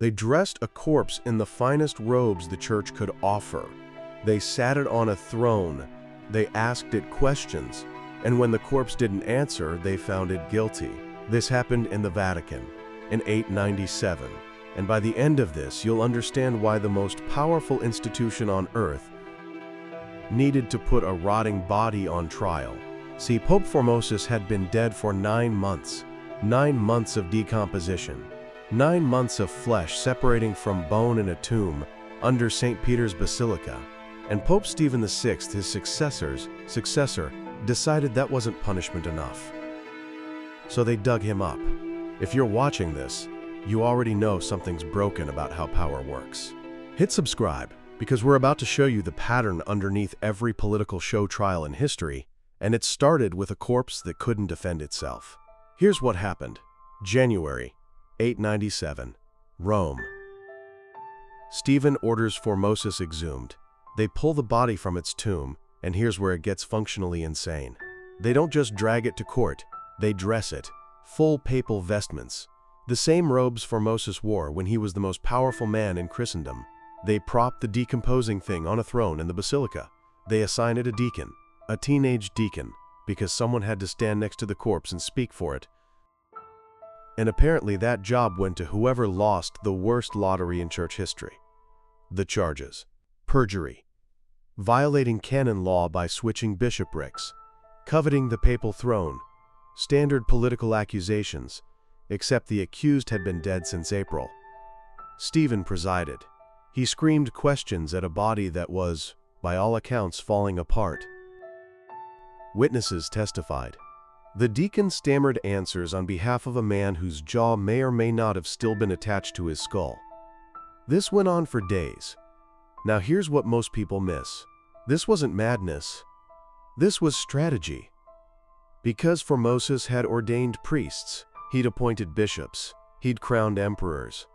They dressed a corpse in the finest robes the church could offer. They sat it on a throne. They asked it questions. And when the corpse didn't answer, they found it guilty. This happened in the Vatican in 897. And by the end of this, you'll understand why the most powerful institution on earth needed to put a rotting body on trial. See, Pope Formosus had been dead for 9 months. 9 months of decomposition. 9 months of flesh separating from bone in a tomb under St. Peter's Basilica. And Pope Stephen VI, his successor, decided that wasn't punishment enough. So they dug him up. If you're watching this, you already know something's broken about how power works. Hit subscribe, because we're about to show you the pattern underneath every political show trial in history, and it started with a corpse that couldn't defend itself. Here's what happened. January 897, Rome. Stephen orders Formosus exhumed. They pull the body from its tomb, and here's where it gets functionally insane. They don't just drag it to court, they dress it. Full papal vestments. The same robes Formosus wore when he was the most powerful man in Christendom. They prop the decomposing thing on a throne in the basilica. They assign it a deacon, a teenage deacon, because someone had to stand next to the corpse and speak for it. And apparently that job went to whoever lost the worst lottery in church history. The charges: perjury, violating canon law by switching bishoprics, coveting the papal throne, standard political accusations, except the accused had been dead since April. Stephen presided. He screamed questions at a body that was, by all accounts, falling apart. Witnesses testified. The deacon stammered answers on behalf of a man whose jaw may or may not have still been attached to his skull. This went on for days. Now here's what most people miss. This wasn't madness. This was strategy. Because Formosus had ordained priests, he'd appointed bishops, he'd crowned emperors.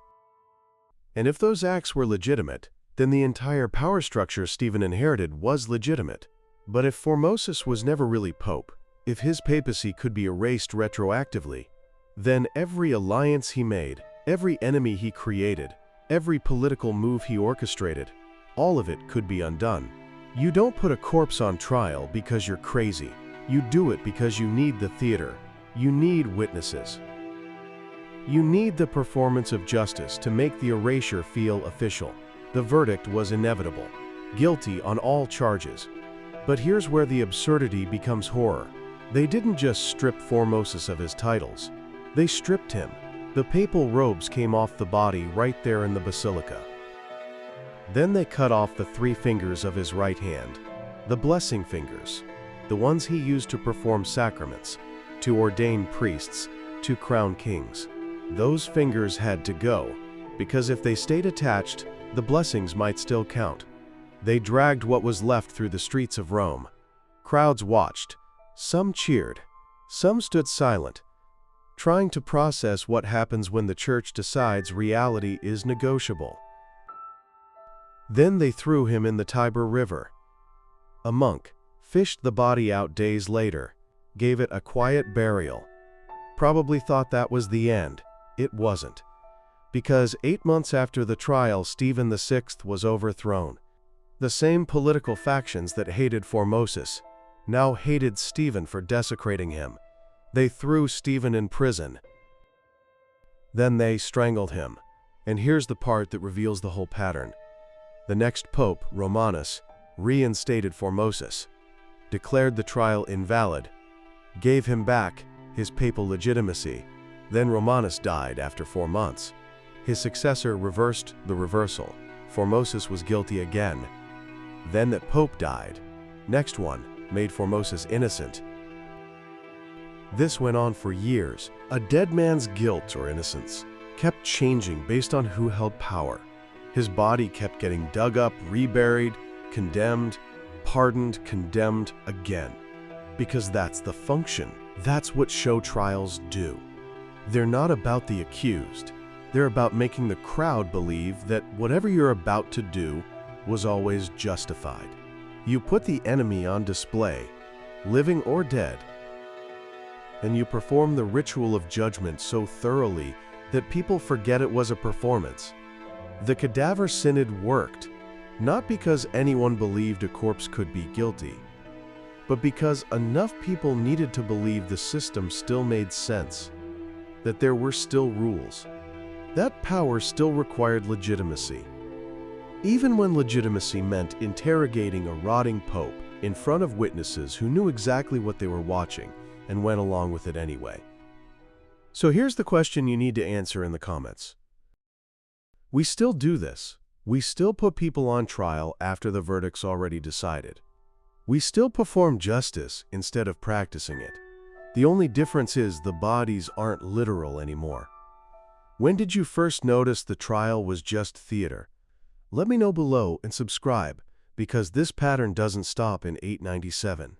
And if those acts were legitimate, then the entire power structure Stephen inherited was legitimate. But if Formosus was never really pope, if his papacy could be erased retroactively, then every alliance he made, every enemy he created, every political move he orchestrated, all of it could be undone. You don't put a corpse on trial because you're crazy. You do it because you need the theater. You need witnesses. You need the performance of justice to make the erasure feel official. The verdict was inevitable. Guilty on all charges. But here's where the absurdity becomes horror. They didn't just strip Formosus of his titles. They stripped him. The papal robes came off the body right there in the basilica. Then they cut off the 3 fingers of his right hand, the blessing fingers, the ones he used to perform sacraments, to ordain priests, to crown kings. Those fingers had to go, because if they stayed attached, the blessings might still count. They dragged what was left through the streets of Rome. Crowds watched. Some cheered. Some stood silent, trying to process what happens when the church decides reality is negotiable. Then they threw him in the Tiber River. A monk fished the body out days later, gave it a quiet burial. Probably thought that was the end. It wasn't. Because 8 months after the trial, Stephen VI was overthrown. The same political factions that hated Formosus now hated Stephen for desecrating him. They threw Stephen in prison. Then they strangled him. And here's the part that reveals the whole pattern. The next pope, Romanus, reinstated Formosus, declared the trial invalid, gave him back his papal legitimacy. Then Romanus died after 4 months. His successor reversed the reversal. Formosus was guilty again. Then that pope died. Next one made Formosus innocent. This went on for years. A dead man's guilt or innocence kept changing based on who held power. His body kept getting dug up, reburied, condemned, pardoned, condemned again. Because that's the function. That's what show trials do. They're not about the accused. They're about making the crowd believe that whatever you're about to do was always justified. You put the enemy on display, living or dead, and you perform the ritual of judgment so thoroughly that people forget it was a performance. The cadaver synod worked, not because anyone believed a corpse could be guilty, but because enough people needed to believe the system still made sense, that there were still rules. That power still required legitimacy. Even when legitimacy meant interrogating a rotting pope in front of witnesses who knew exactly what they were watching and went along with it anyway. So here's the question you need to answer in the comments. We still do this. We still put people on trial after the verdict's already decided. We still perform justice instead of practicing it. The only difference is the bodies aren't literal anymore. When did you first notice the trial was just theater? Let me know below and subscribe, because this pattern doesn't stop in 897.